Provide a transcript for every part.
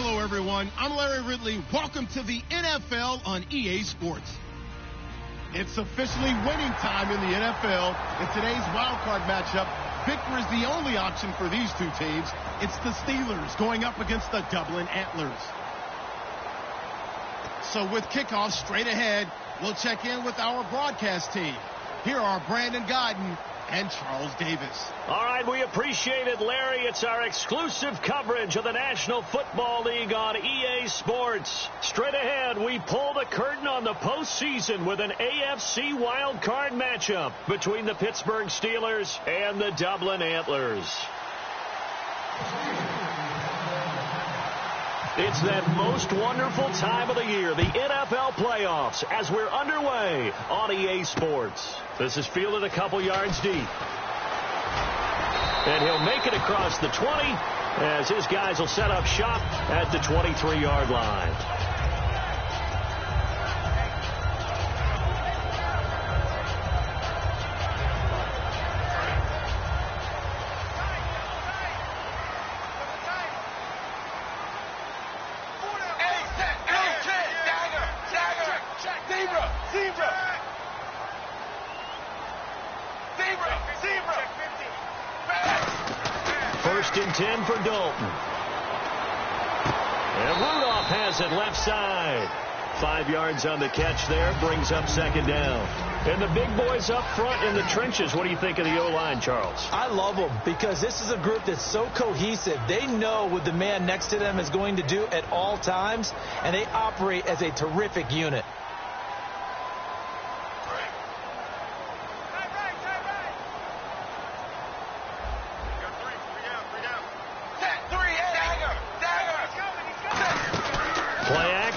Hello, everyone. I'm Larry Ridley. Welcome to the NFL on EA Sports. It's officially winning time in the NFL. In today's wildcard matchup, victory is the only option for these two teams. It's the Steelers going up against the Dublin Antlers. So with kickoff straight ahead, we'll check in with our broadcast team. Here are Brandon Godden and Charles Davis. All right, we appreciate it, Larry. It's our exclusive coverage of the National Football League on EA Sports. Straight ahead, we pull the curtain on the postseason with an AFC wildcard matchup between the Pittsburgh Steelers and the Dublin Antlers. It's that most wonderful time of the year, the NFL playoffs, as we're underway on EA Sports. This is fielded a couple yards deep. And he'll make it across the 20 as his guys will set up shop at the 23-yard line. First and 10 for Dalton. And Rudolph has it left side. 5 yards on the catch there, brings up second down. And the big boys up front in the trenches. What do you think of the O-line, Charles? I love them because this is a group that's so cohesive. They know what the man next to them is going to do at all times, and they operate as a terrific unit.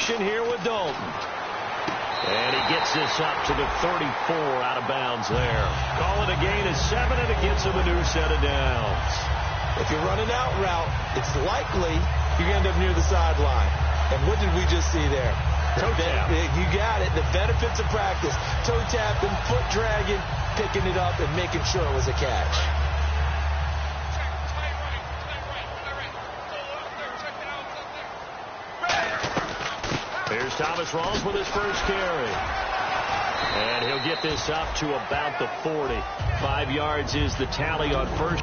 Here with Dalton. And he gets this up to the 34 out of bounds there. Call it a gain of 7, and it gets him a new set of downs. If you're running out route, it's likely you're going to end up near the sideline. And what did we just see there? Toe tap. You got it. The benefits of practice. Toe tapping, foot dragging, picking it up, and making sure it was a catch. Here's Thomas Rawls with his first carry. And he'll get this up to about the 40. 5 yards is the tally on first.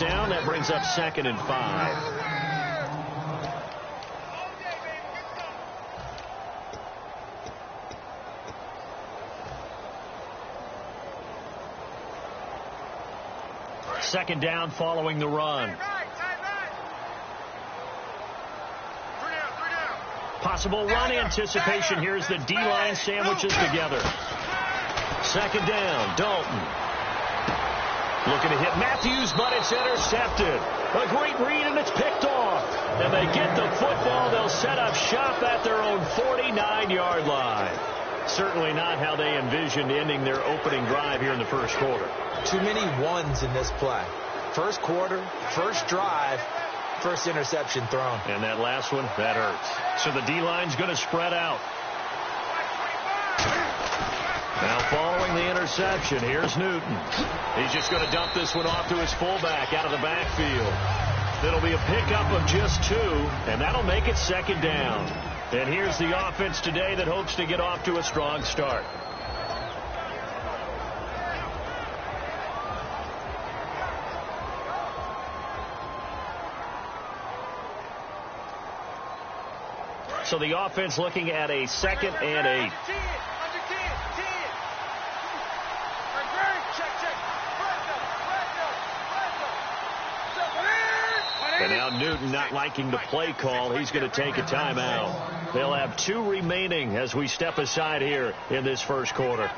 Down, that brings up 2nd and 5. Second down following the run. Possible run anticipation. Here's the D-line sandwiches together. Second down, Dalton. Looking to hit Matthews, but it's intercepted. A great read, and it's picked off. And they get the football. They'll set up shop at their own 49-yard line. Certainly not how they envisioned ending their opening drive here in the first quarter. Too many ones in this play. First quarter, first drive, first interception thrown. And that last one, that hurts. So the D-line's going to spread out. Now following the interception, here's Newton. He's just going to dump this one off to his fullback out of the backfield. It'll be a pickup of just 2, and that'll make it second down. And here's the offense today that hopes to get off to a strong start. So the offense looking at a 2nd and 8. And now Newton not liking the play call. He's going to take a timeout. They'll have 2 remaining as we step aside here in this first quarter.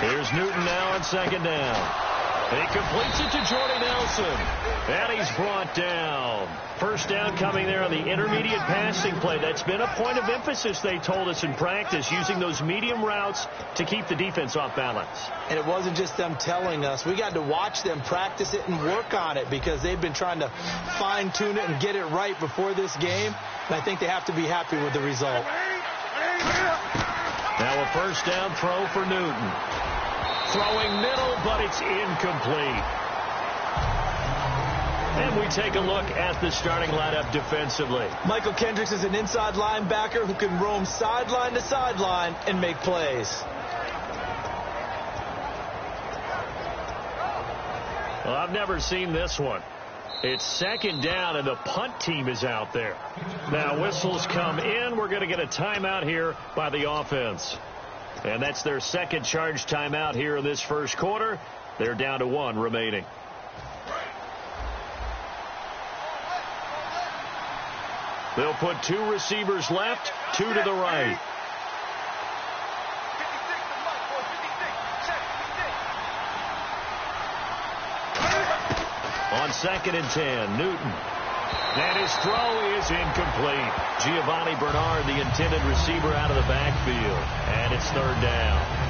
Here's Newton now on 2nd down. He completes it to Jordy Nelson. And he's brought down. First down coming there on the intermediate passing play. That's been a point of emphasis, they told us in practice, using those medium routes to keep the defense off balance. And it wasn't just them telling us. We got to watch them practice it and work on it because they've been trying to fine-tune it and get it right before this game. And I think they have to be happy with the result. Now a first down throw for Newton. Throwing middle, but it's incomplete. And we take a look at the starting lineup defensively. Michael Kendricks is an inside linebacker who can roam sideline to sideline and make plays. Well, I've never seen this one. It's 2nd down, and the punt team is out there. Now whistles come in. We're going to get a timeout here by the offense. And that's their 2nd charge timeout here in this first quarter. They're down to 1 remaining. They'll put 2 receivers left, 2 to the right. On 2nd and 10, Newton. And his throw is incomplete. Giovanni Bernard, the intended receiver, out of the backfield. And it's 3rd down.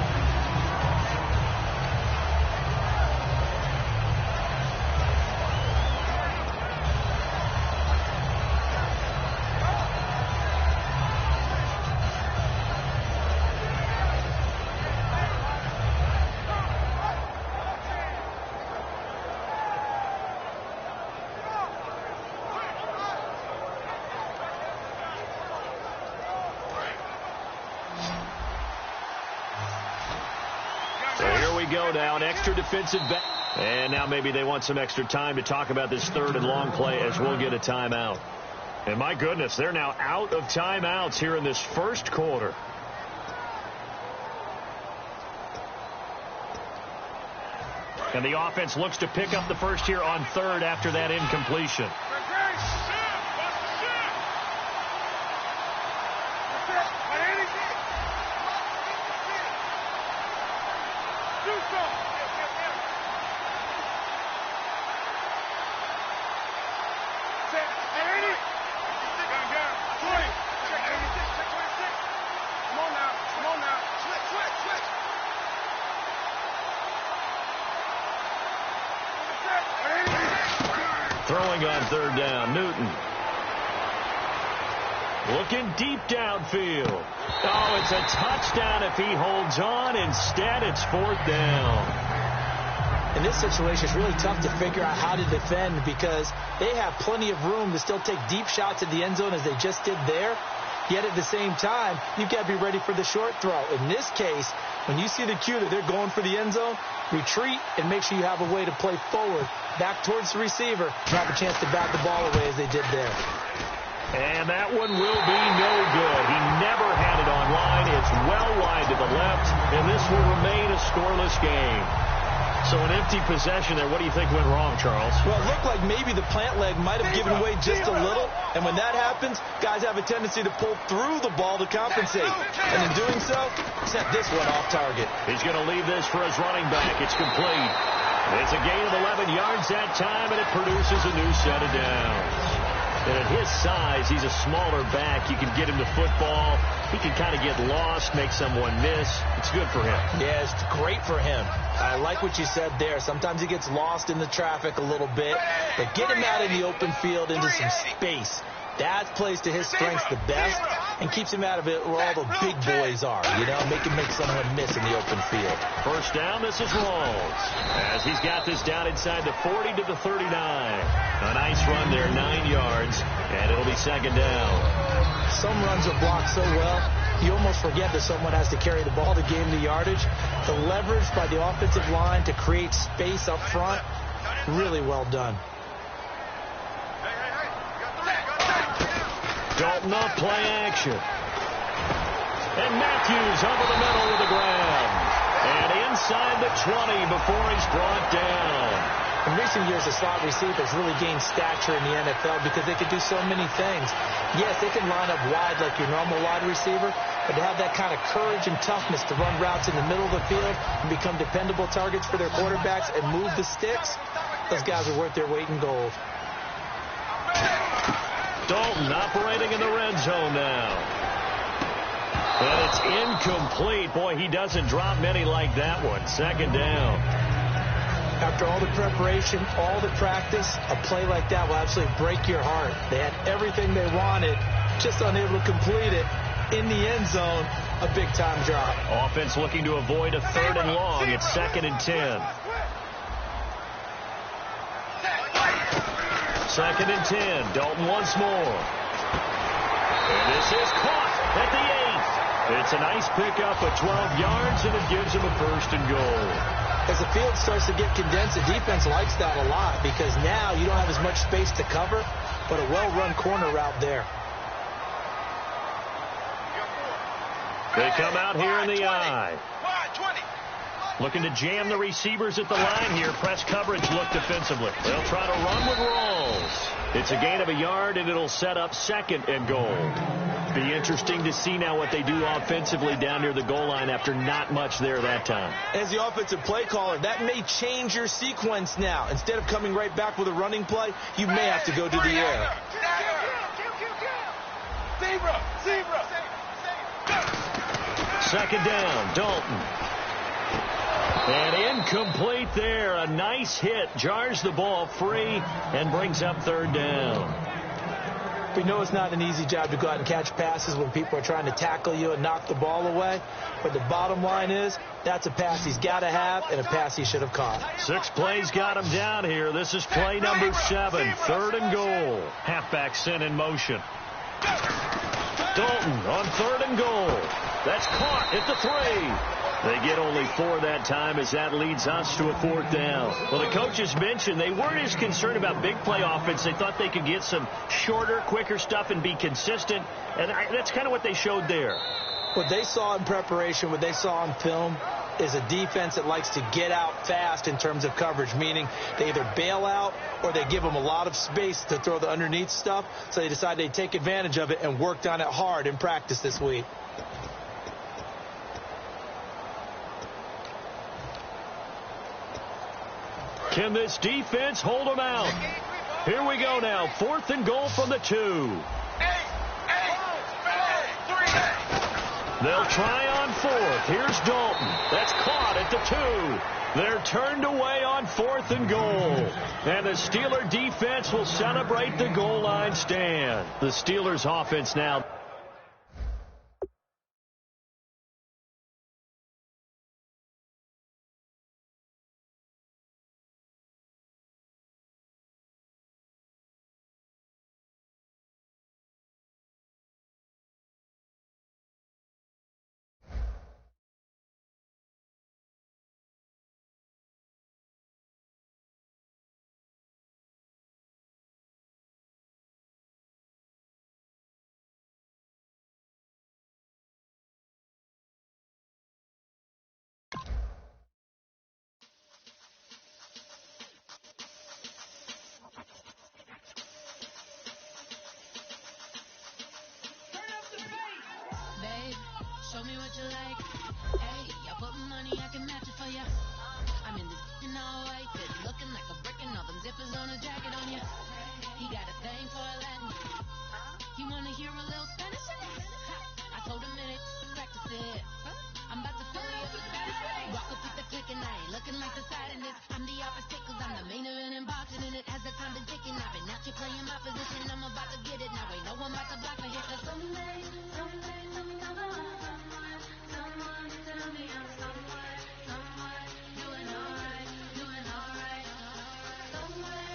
Go down, extra defensive back. And now maybe they want some extra time to talk about this 3rd and long play as we'll get a timeout. And my goodness, they're now out of timeouts here in this first quarter. And the offense looks to pick up the first here on 3rd after that incompletion. Throwing on 3rd down, Newton. Looking deep downfield. Oh, it's a touchdown if he holds on. Instead, it's 4th down. In this situation, it's really tough to figure out how to defend because they have plenty of room to still take deep shots at the end zone as they just did there. Yet at the same time, you've got to be ready for the short throw. In this case, when you see the cue that they're going for the end zone, retreat and make sure you have a way to play forward, back towards the receiver, and have a chance to bat the ball away as they did there. And that one will be no good. He never had it on line. It's well wide to the left, and this will remain a scoreless game. So an empty possession there. What do you think went wrong, Charles? Well, it looked like maybe the plant leg might have given way just a little. And when that happens, guys have a tendency to pull through the ball to compensate. And in doing so, sent this one off target. He's going to leave this for his running back. It's complete. It's a gain of 11 yards that time, and it produces a new set of downs. And at his size, he's a smaller back. You can get him the football. He can kind of get lost, make someone miss. It's good for him. Yeah, it's great for him. I like what you said there. Sometimes he gets lost in the traffic a little bit. But get him out in the open field into some space. That plays to his strengths the best and keeps him out of it where all the big boys are, make someone miss in the open field. First down, this is Rawls, as he's got this down inside the 40 to the 39. A nice run there, 9 yards, and it'll be second down. Some runs are blocked so well, you almost forget that someone has to carry the ball to gain the yardage. The leverage by the offensive line to create space up front, really well done. Dalton off play action. And Matthews over the middle with a grab. And inside the 20 before he's brought down. In recent years, the slot receivers really gained stature in the NFL because they could do so many things. Yes, they can line up wide like your normal wide receiver, but to have that kind of courage and toughness to run routes in the middle of the field and become dependable targets for their quarterbacks and move the sticks, those guys are worth their weight in gold. Dalton operating in the red zone now. And it's incomplete. Boy, he doesn't drop many like that one. Second down. After all the preparation, all the practice, a play like that will absolutely break your heart. They had everything they wanted, just unable to complete it. In the end zone, a big-time drop. Offense looking to avoid a 3rd and long. It's 2nd and 10. 2nd and 10. Dalton once more. And this is caught at the 8. It's a nice pickup of 12 yards, and it gives him a 1st and goal. As the field starts to get condensed, the defense likes that a lot because now you don't have as much space to cover, but a well-run corner route there. They come out here in the eye. Looking to jam the receivers at the line here. Press coverage look defensively. They'll try to run with Rawls. It's a gain of a yard, and it'll set up 2nd and goal. Be interesting to see now what they do offensively down near the goal line after not much there that time. As the offensive play caller, that may change your sequence now. Instead of coming right back with a running play, you may have to go to the air. Zebra. 2nd down, Dalton. And incomplete there. A nice hit. Jars the ball free and brings up 3rd down. We know it's not an easy job to go out and catch passes when people are trying to tackle you and knock the ball away. But the bottom line is, that's a pass he's got to have and a pass he should have caught. 6 plays got him down here. This is play number 7. 3rd and goal. Halfback sent in motion. Dalton on 3rd and goal. That's caught at the 3. They get only 4 that time as that leads us to a 4th down. Well, the coaches mentioned they weren't as concerned about big play offense. They thought they could get some shorter, quicker stuff and be consistent. And that's kind of what they showed there. What they saw in preparation, what they saw on film, is a defense that likes to get out fast in terms of coverage, meaning they either bail out or they give them a lot of space to throw the underneath stuff. So they decided they'd take advantage of it and worked on it hard in practice this week. Can this defense hold them out? Here we go now. 4th and goal from the 2. They'll try on 4th. Here's Dalton. That's caught at the 2. They're turned away on 4th and goal. And the Steeler defense will celebrate the goal line stand. The Steelers offense now. Show me what you like. Hey, I put money, I can match it for ya. I'm in this in all white, fit looking like a brick and all them zippers on a jacket on ya. He got a thing for a Latin. You wanna hear a little Spanish? I told him that it's to practice it. I'm about to fill you up with Spanish. Walk up with the click and I ain't looking like the side in this. I'm the opposite cause I'm the main event in boxing and it has the time been ticking. I've been out you're playing my position, I'm about to get it. Now ain't no one about to block me here. 'Cause someday, someone tell me I'm somewhere, doing alright. Somewhere,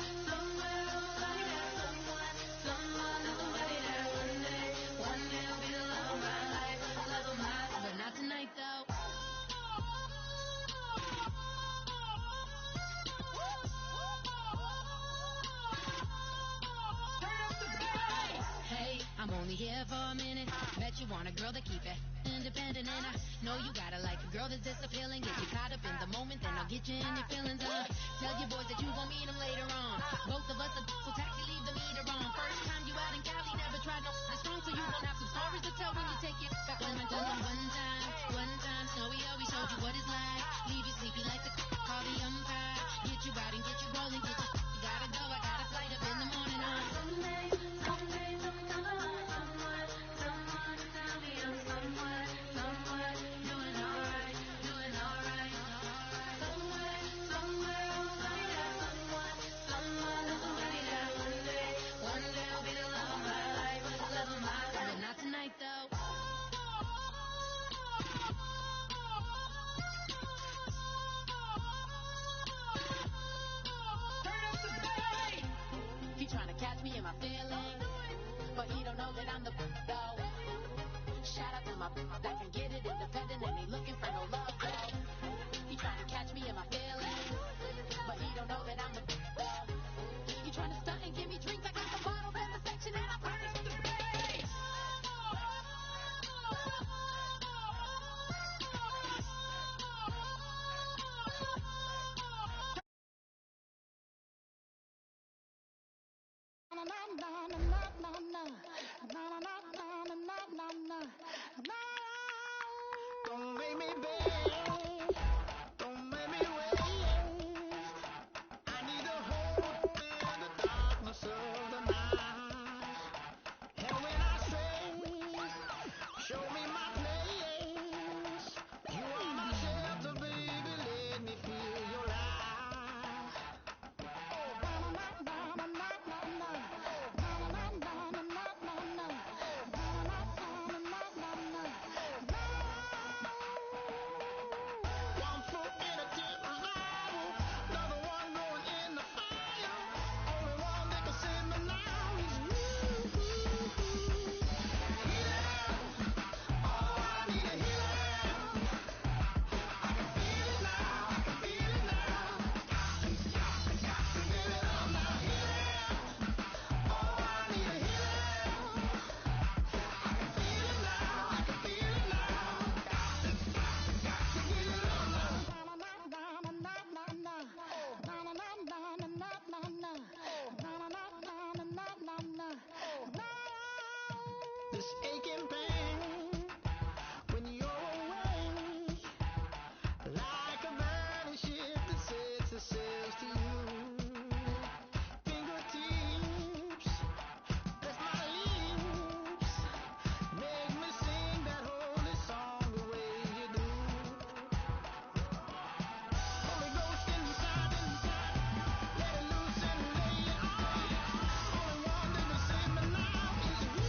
somebody there, one day will be the love of my life, but not tonight though. I'm only here for a minute. Bet you want a girl that keep it independent, and I know you gotta like a girl that's this appealing. Get you caught up in the moment, then I'll get you in your feelings. Tell your boys that you gon' meet them later on. Both of us are so taxi, leave the meter on. First time you out in Cali, never tried no strong, so you gon' have some stories to tell when you take it back home and tell them one time. Snowy always showed you what it's like. Leave you sleepy like the call the umpire. Get you out and get you rolling, get you gotta go. I got a flight up in the morning on Sunday. My feelings, but he don't know that I'm the though. Shout out to my that can get it independent and ain't looking for no love though. He trying to catch me in my feelings, but he don't know that I'm the though. He trying to stunt and give me drinks. I got the bottles in the section and I burn it to the face. Don't make me beg, don't make me wait. I need to hold in the darkness of the night. And when I say, show me my place, you are my shelter, baby, let me feel your light. One foot in a different rival, another one going in the fire. Only one that can save me now is you. Healer, oh, I need a healer. I can feel it now, I can feel it now. Got to give it up now. Healer, oh, I need a healer. I can feel it now, I can feel it now. Got to give it up now. This aching pain when you're away, like a burning ship that sets itself to you. Fingertips, press my lips, make me sing that holy song the way you do. Holy Ghost inside, let it loose and lay it on. Only one that can save me now is you.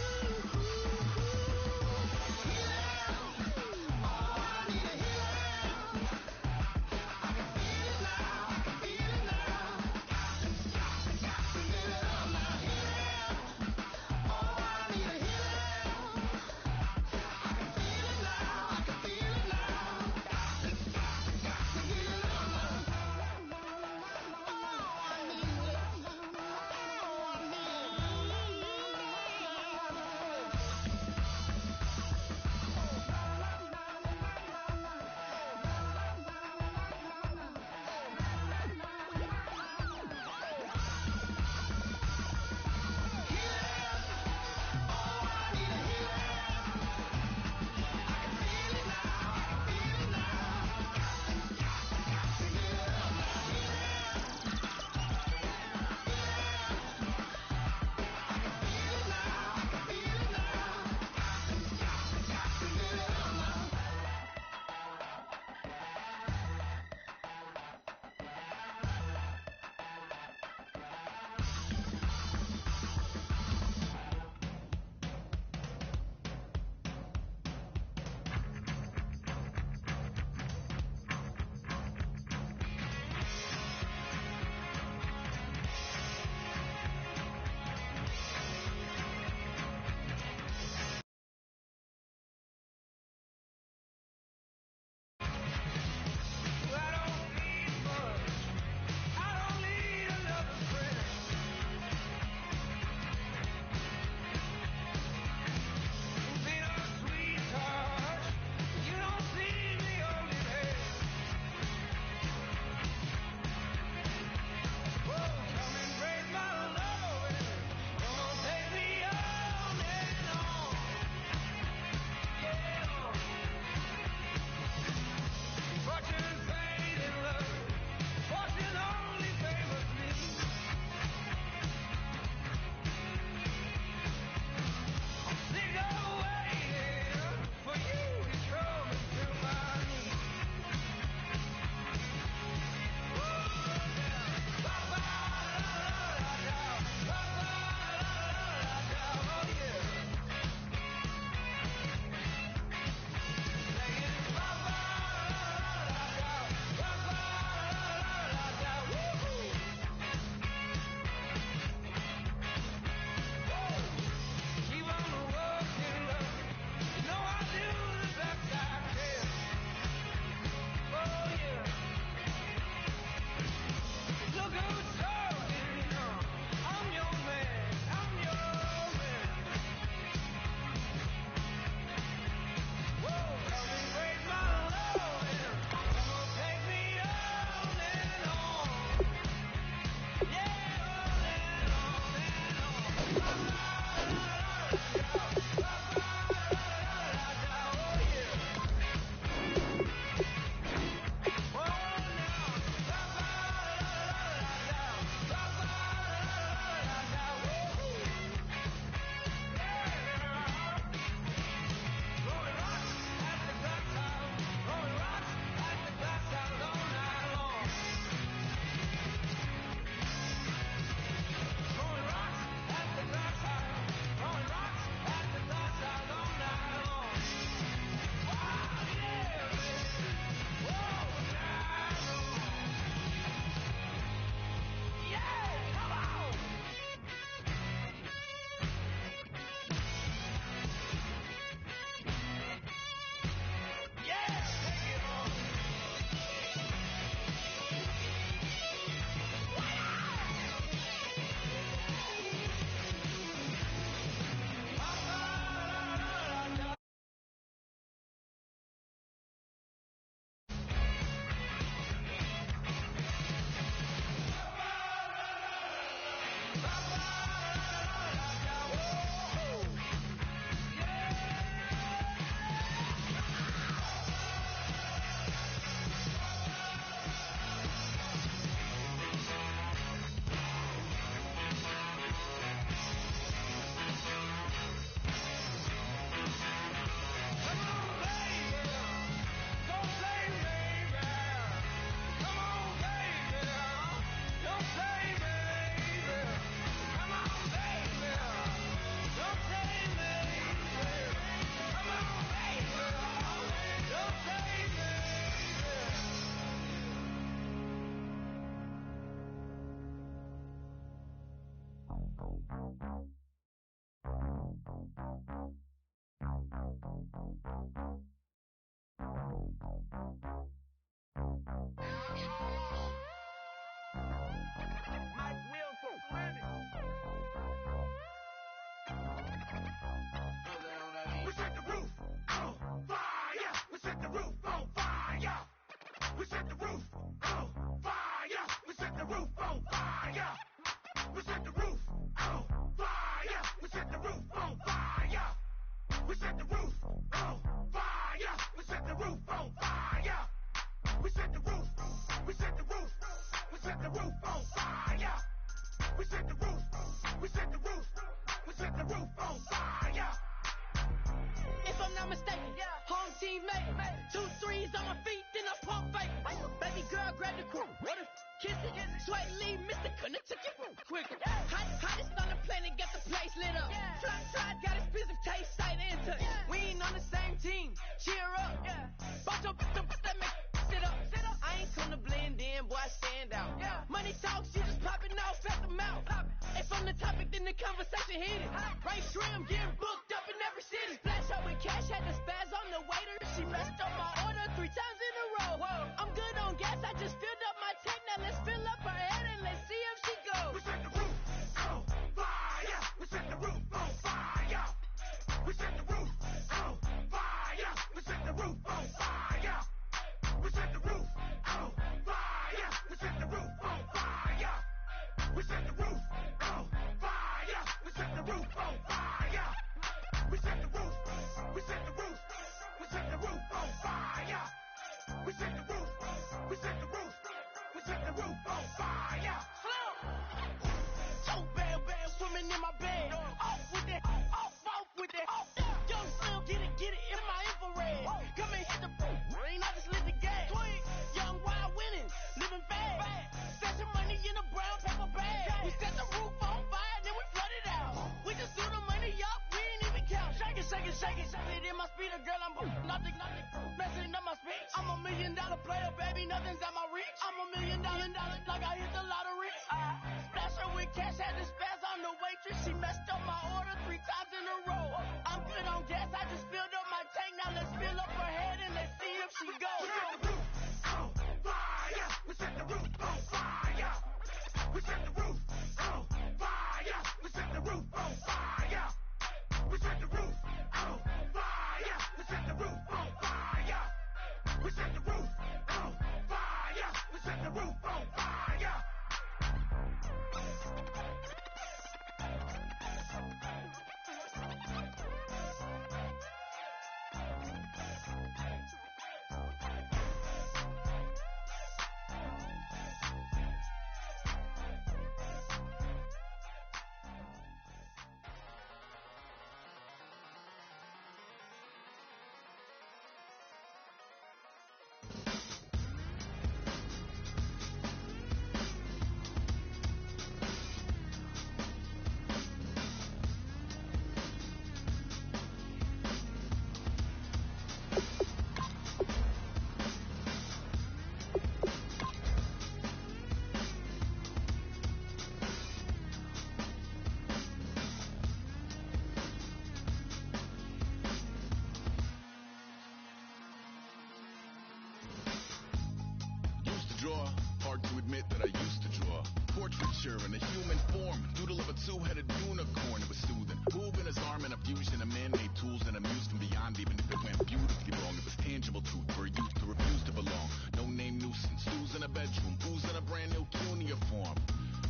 Hard to admit that I used to draw portraiture in a human form, doodle of a two-headed unicorn. It was soothing, moving his arm in a fusion of man-made tools and amused from beyond. Even if it went beautifully wrong, it was tangible truth for a youth to refuse to belong. No name nuisance, stools in a bedroom, booze in a brand new cuneiform.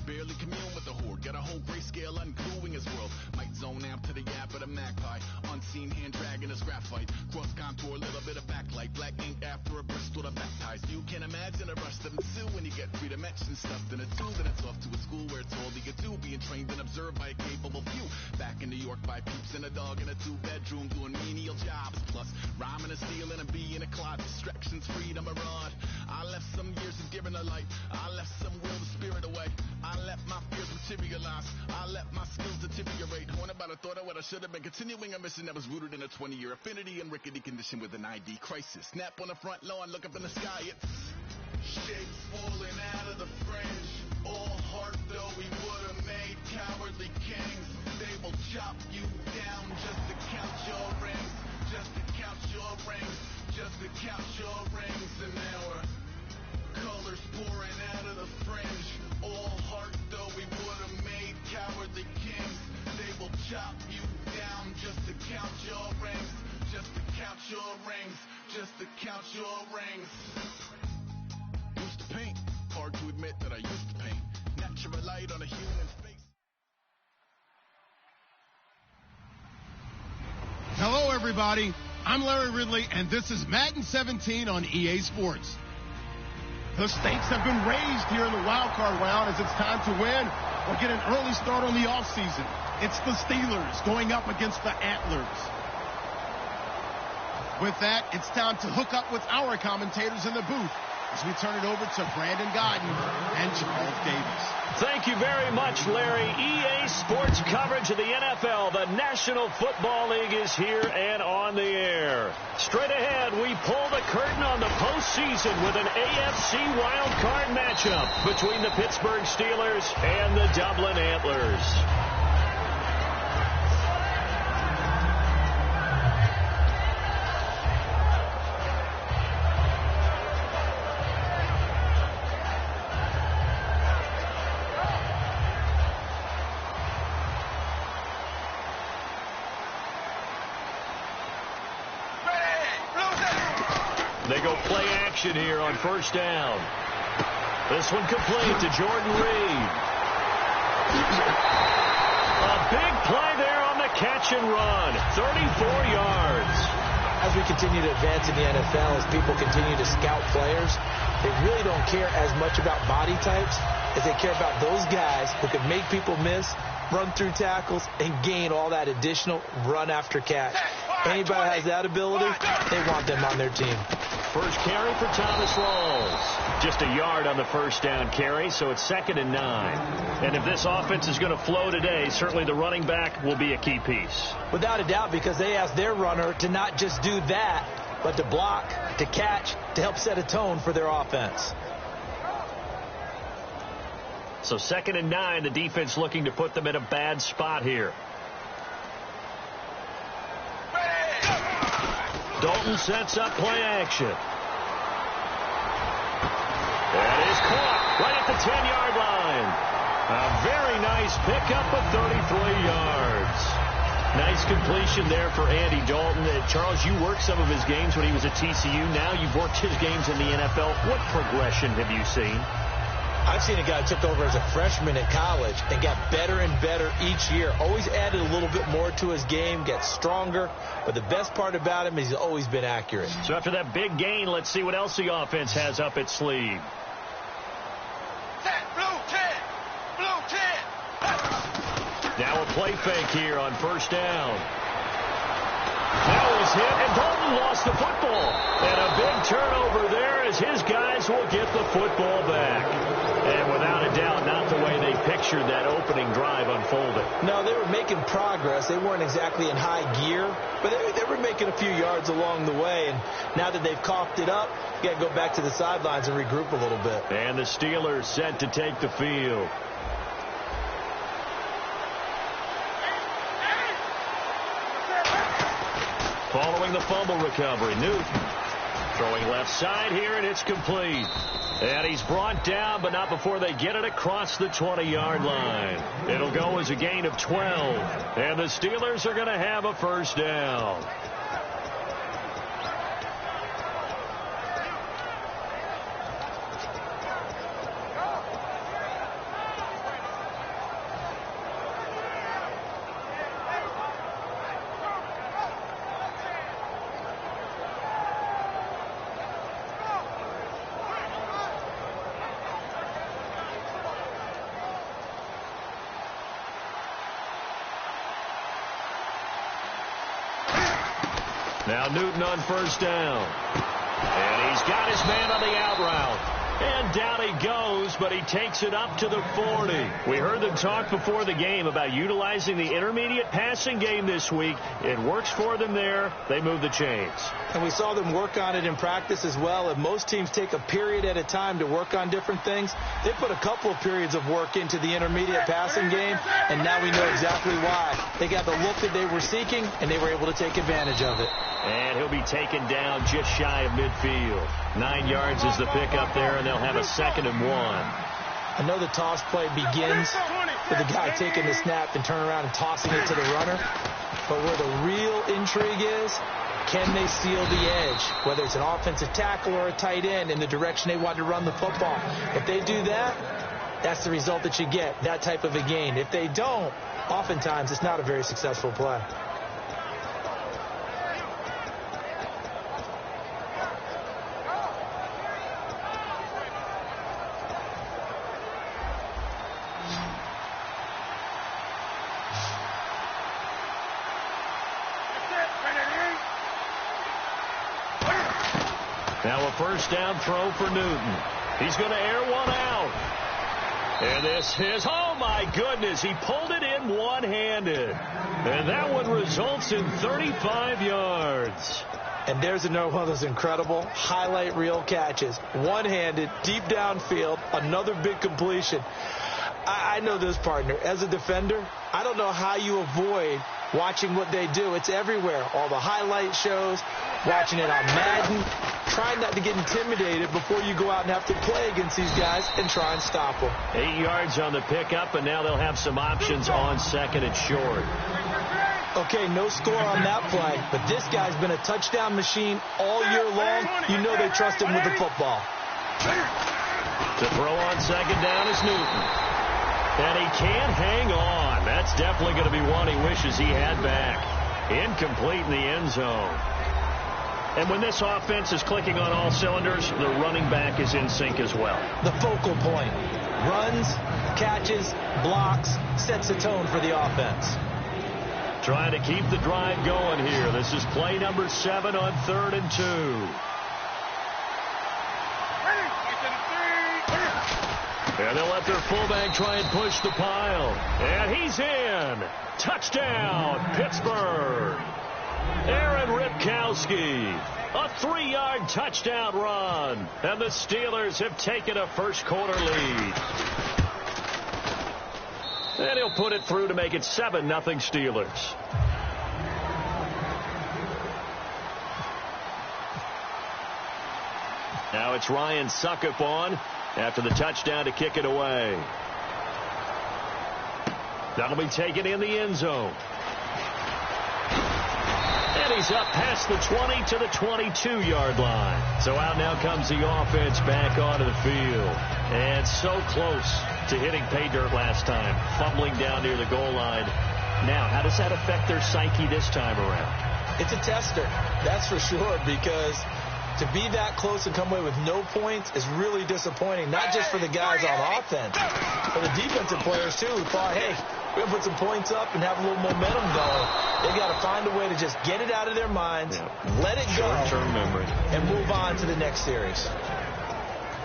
Barely commune with the horde, got a whole grayscale ungluing his world. Might zone amp to the yap of the magpie, unseen hand dragging his graphite. Cross contour, little bit of backlight, black ink after a Bristol to back ties. You can imagine a rush to ensue when you get three dimensions stuffed in a tube. Then it's off to a school where it's all you can do, being trained and observed by a capable few. Back in New York by peeps and a dog in a two-bedroom doing menial jobs. Plus, rhyming and stealing and being a closet, distractions, freedom, a rod. I left some years of giving a light, I left some will to spirit away. I let my fears materialize, I let my skills deteriorate. Horn about a thought of what I should have been, continuing a mission that was rooted in a 20-year affinity and rickety condition with an ID crisis. Snap on the front lawn, look up in the sky, it's Shapes falling out of the fringe. All heart though we would have made cowardly kings. They will chop you down just to count your rings. Just to count your rings. Just to count your rings. And now we're colors pouring out of the fringe. All heart though we would have made cowardly kings. They will chop you down just to count your rings. Just to count your rings. Just to count your rings. Used to paint. Hard to admit that I used to paint. Natural light on a human face. Hello, everybody. I'm Larry Ridley, and this is Madden 17 on EA Sports. The stakes have been raised here in the wild card round as it's time to win or get an early start on the offseason. It's the Steelers going up against the Antlers. With that, it's time to hook up with our commentators in the booth as we turn it over to Brandon Godden and Charles Davis. Thank you very much, Larry. EA Sports coverage of the NFL. The National Football League is here and on the air. Straight ahead, we pull the curtain on the postseason with an AFC wildcard matchup between the Pittsburgh Steelers and the Dublin Antlers. They go play action here on first down. This one complete to Jordan Reed. A big play there on the catch and run. 34 yards. As we continue to advance in the NFL, as people continue to scout players, they really don't care as much about body types as they care about those guys who can make people miss, run through tackles, and gain all that additional run after catch. Anybody that has that ability, they want them on their team. First carry for Thomas Rawls. Just a yard on the first down carry, so it's 2nd and 9. And if this offense is going to flow today, certainly the running back will be a key piece. Without a doubt, because they asked their runner to not just do that, but to block, to catch, to help set a tone for their offense. So 2nd and 9, the defense looking to put them in a bad spot here. Dalton sets up play action. That is caught right at the 10-yard line. A very nice pickup of 33 yards. Nice completion there for Andy Dalton. Charles, you worked some of his games when he was at TCU. Now you've worked his games in the NFL. What progression have you seen? I've seen a guy who took over as a freshman at college and got better and better each year. Always added a little bit more to his game, gets stronger. But the best part about him is he's always been accurate. So after that big gain, let's see what else the offense has up its sleeve. Blue 10. Blue 10. Now a play fake here on first down. That was hit, and Dalton lost the football. And a big turnover there as his guys will get the football back. And without a doubt, not the way they pictured that opening drive unfolded. No, they were making progress. They weren't exactly in high gear, but they were making a few yards along the way. And now that they've coughed it up, you got to go back to the sidelines and regroup a little bit. And the Steelers set to take the field. Following the fumble recovery, Newton throwing left side here, and it's complete. And he's brought down, but not before they get it across the 20-yard line. It'll go as a gain of 12, and the Steelers are going to have a first down. Now Newton on first down. And he's got his man on the out route. And down he goes, but he takes it up to the 40. We heard them talk before the game about utilizing the intermediate passing game this week. It works for them there. They move the chains. And we saw them work on it in practice as well. And most teams take a period at a time to work on different things. They put a couple of periods of work into the intermediate passing game, and now we know exactly why. They got the look that they were seeking, and they were able to take advantage of it. And he'll be taken down just shy of midfield. 9 yards is the pickup there, and they'll have a 2nd and 1. I know the toss play begins with the guy taking the snap and turn around and tossing it to the runner. But where the real intrigue is, can they seal the edge, whether it's an offensive tackle or a tight end, in the direction they want to run the football? If they do that, that's the result that you get, that type of a gain. If they don't, oftentimes it's not a very successful play. Now a first down throw for Newton. He's going to air one out. And this is, oh my goodness, he pulled it in one-handed. And that one results in 35 yards. And there's another one of those incredible highlight reel catches. One-handed, deep downfield, another big completion. I know this, partner. As a defender, I don't know how you avoid watching what they do. It's everywhere. All the highlight shows, watching it on Madden. Try not to get intimidated before you go out and have to play against these guys and try and stop them. 8 yards on the pickup, and now they'll have some options on 2nd and short. Okay, no score on that play, but this guy's been a touchdown machine all year long. You know they trust him with the football. To throw on 2nd down is Newton. And he can't hang on. That's definitely going to be one he wishes he had back. Incomplete in the end zone. And when this offense is clicking on all cylinders, the running back is in sync as well. The focal point. Runs, catches, blocks, sets the tone for the offense. Trying to keep the drive going here. This is play number 7 on 3rd and 2. And they'll let their fullback try and push the pile. And he's in. Touchdown, Pittsburgh. Aaron Ripkowski, a 3-yard touchdown run. And the Steelers have taken a first-quarter lead. And he'll put it through to make it 7-0 Steelers. Now it's Ryan Suckup on after the touchdown to kick it away. That'll be taken in the end zone. And he's up past the 20 to the 22-yard line. So out now comes the offense back onto the field. And so close to hitting pay dirt last time, fumbling down near the goal line. Now, how does that affect their psyche this time around? It's a tester, that's for sure, because to be that close and come away with no points is really disappointing, not just for the guys on offense, but the defensive players, too, who thought, hey, we're going to put some points up and have a little momentum going. They got to find a way to just get it out of their minds, let it go, short-term memory, and move on to the next series.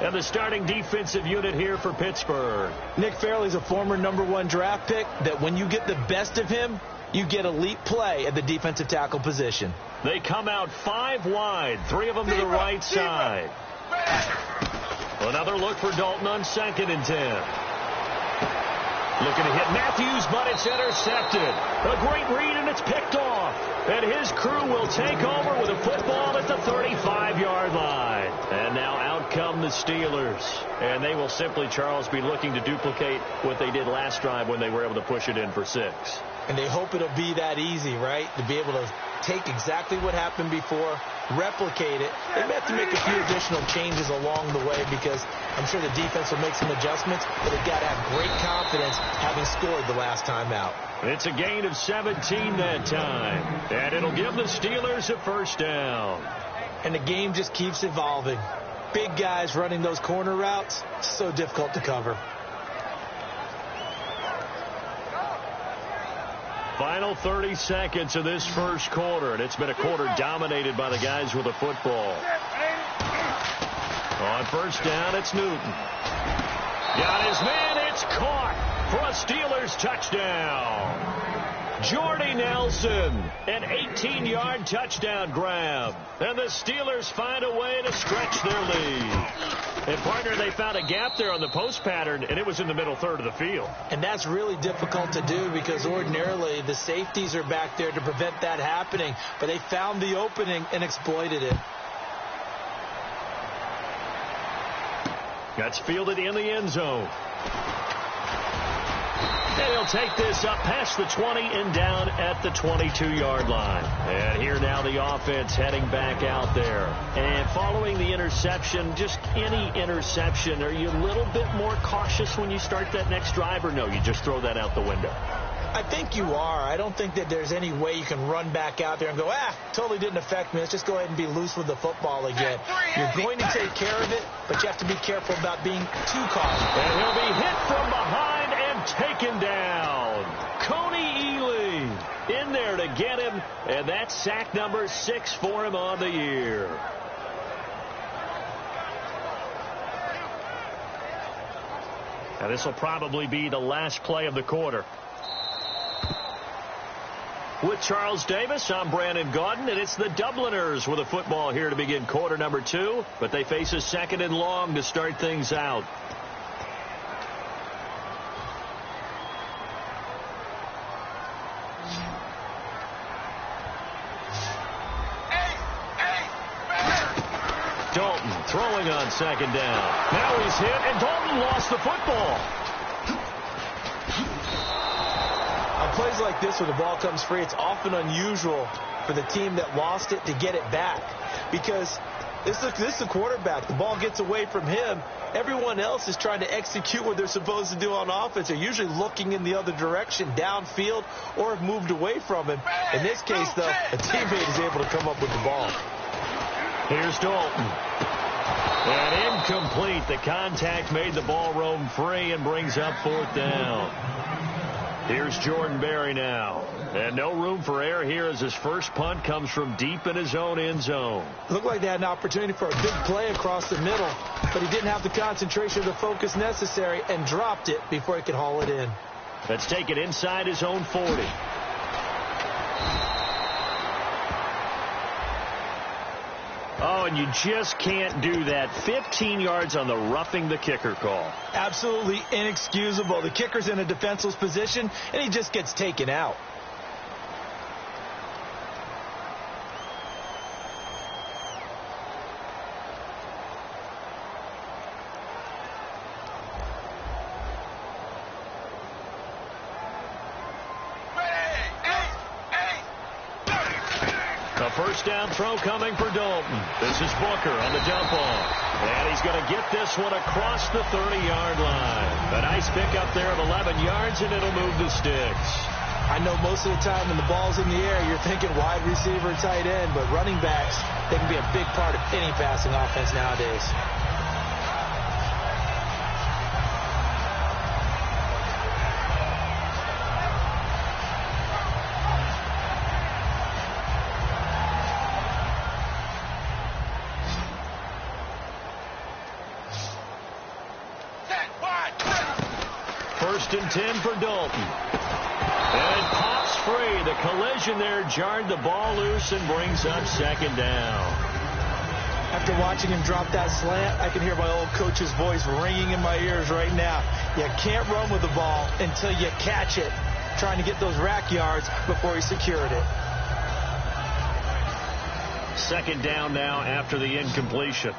And the starting defensive unit here for Pittsburgh. Nick Fairley's a former #1 draft pick that when you get the best of him, you get elite play at the defensive tackle position. They come out 5 wide, 3 of them to the right side. Another look for Dalton on 2nd and 10. Looking to hit Matthews, but it's intercepted. A great read, and it's picked off. And his crew will take over with a football at the 35-yard line. And now out come the Steelers. And they will simply, Charles, be looking to duplicate what they did last drive when they were able to push it in for 6. And they hope it'll be that easy, right? To be able to take exactly what happened before, replicate it. They may have to make a few additional changes along the way because I'm sure the defense will make some adjustments, but they've got to have great confidence having scored the last time out. It's a gain of 17 that time, and it'll give the Steelers a first down. And the game just keeps evolving. Big guys running those corner routes, so difficult to cover. Final 30 seconds of this first quarter, and it's been a quarter dominated by the guys with the football. On first down, it's Newton. Got his man. It's caught for a Steelers touchdown. Jordy Nelson, an 18-yard touchdown grab. And the Steelers find a way to stretch their lead. And, partner, they found a gap there on the post pattern, and it was in the middle third of the field. And that's really difficult to do because ordinarily the safeties are back there to prevent that happening. But they found the opening and exploited it. That's fielded in the end zone. And he'll take this up past the 20 and down at the 22-yard line. And here now the offense heading back out there. And following the interception, just any interception, are you a little bit more cautious when you start that next drive, or no, you just throw that out the window? I think you are. I don't think that there's any way you can run back out there and go, totally didn't affect me. Let's just go ahead and be loose with the football again. You're going to take care of it, but you have to be careful about being too cautious. And he'll be hit from behind and taken down. Coney Ely in there to get him, and that's sack number 6 for him on the year. Now this will probably be the last play of the quarter. With Charles Davis, I'm Brandon Gaudin, and it's the Dubliners with a football here to begin quarter number 2, but they face a second and long to start things out. Dalton throwing on second down. Now he's hit, and Dalton lost the football. On plays like this where the ball comes free, it's often unusual for the team that lost it to get it back. Because this is the quarterback. The ball gets away from him. Everyone else is trying to execute what they're supposed to do on offense. They're usually looking in the other direction, downfield, or have moved away from him. In this case, though, a teammate is able to come up with the ball. Here's Dalton. And incomplete. The contact made the ball roam free and brings up fourth down. Here's Jordan Berry now. And no room for error here as his first punt comes from deep in his own end zone. Looked like they had an opportunity for a big play across the middle, but he didn't have the concentration or the focus necessary and dropped it before he could haul it in. Let's take it inside his own 40. Oh, and you just can't do that. 15 yards on the roughing the kicker call. Absolutely inexcusable. The kicker's in a defenseless position, and he just gets taken out. First down throw coming for Dalton. This is Booker on the dump off. And he's going to get this one across the 30-yard line. A nice pickup there of 11 yards, and it'll move the sticks. I know most of the time when the ball's in the air, you're thinking wide receiver, tight end, but running backs, they can be a big part of any passing offense nowadays. First and 10 for Dalton. And it pops free. The collision there jarred the ball loose and brings up second down. After watching him drop that slant, I can hear my old coach's voice ringing in my ears right now. You can't run with the ball until you catch it, trying to get those rack yards before he secured it. Second down now after the incompletion.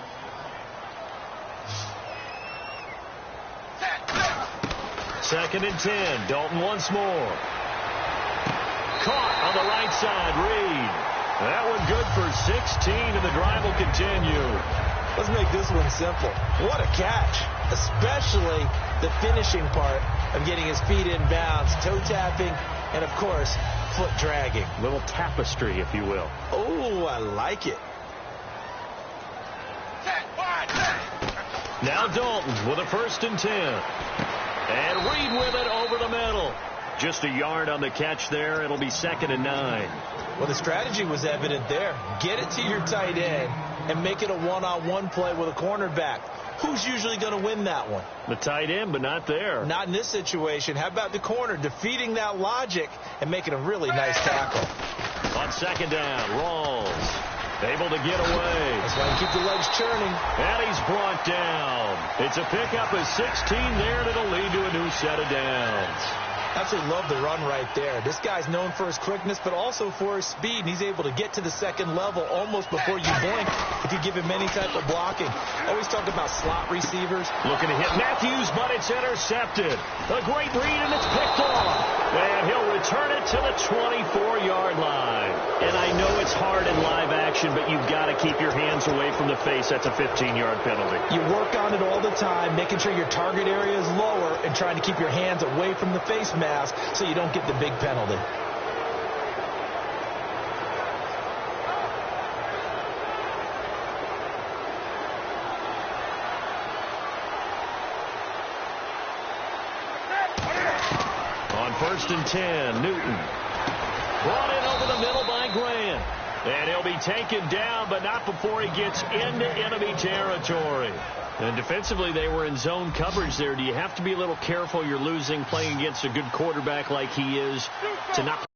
Second and 10. Dalton once more. Caught on the right side. Reed. That one good for 16, and the drive will continue. Let's make this one simple. What a catch. Especially the finishing part of getting his feet in bounds, toe tapping, and, of course, foot dragging. Little tapestry, if you will. Oh, I like it. Now Dalton with a first and 10. And Reed with it over the middle. Just a yard on the catch there. It'll be second and 9. Well, the strategy was evident there. Get it to your tight end, and make it a one-on-one play with a cornerback. Who's usually going to win that one? The tight end, but not there. Not in this situation. How about the corner defeating that logic and making a really nice tackle? On second down, Rawls able to get away. That's why you keep the legs churning. And he's brought down. It's a pickup of 16 there, and it'll lead to a new set of downs. Absolutely love the run right there. This guy's known for his quickness, but also for his speed. And he's able to get to the second level almost before you blink. It could give him any type of blocking. Always talk about slot receivers. Looking to hit Matthews, but it's intercepted. A great read, and it's picked off. And he'll return it to the 24-yard line. And I know it's hard in live action, but you've got to keep your hands away from the face. That's a 15-yard penalty. You work on it all the time, making sure your target area is lower and trying to keep your hands away from the face mask so you don't get the big penalty. On 1st and 10, Newton. Brought in over the middle by Grant. And he'll be taken down, but not before he gets into enemy territory. And defensively, they were in zone coverage there. Do you have to be a little careful? You're losing, playing against a good quarterback like he is, to not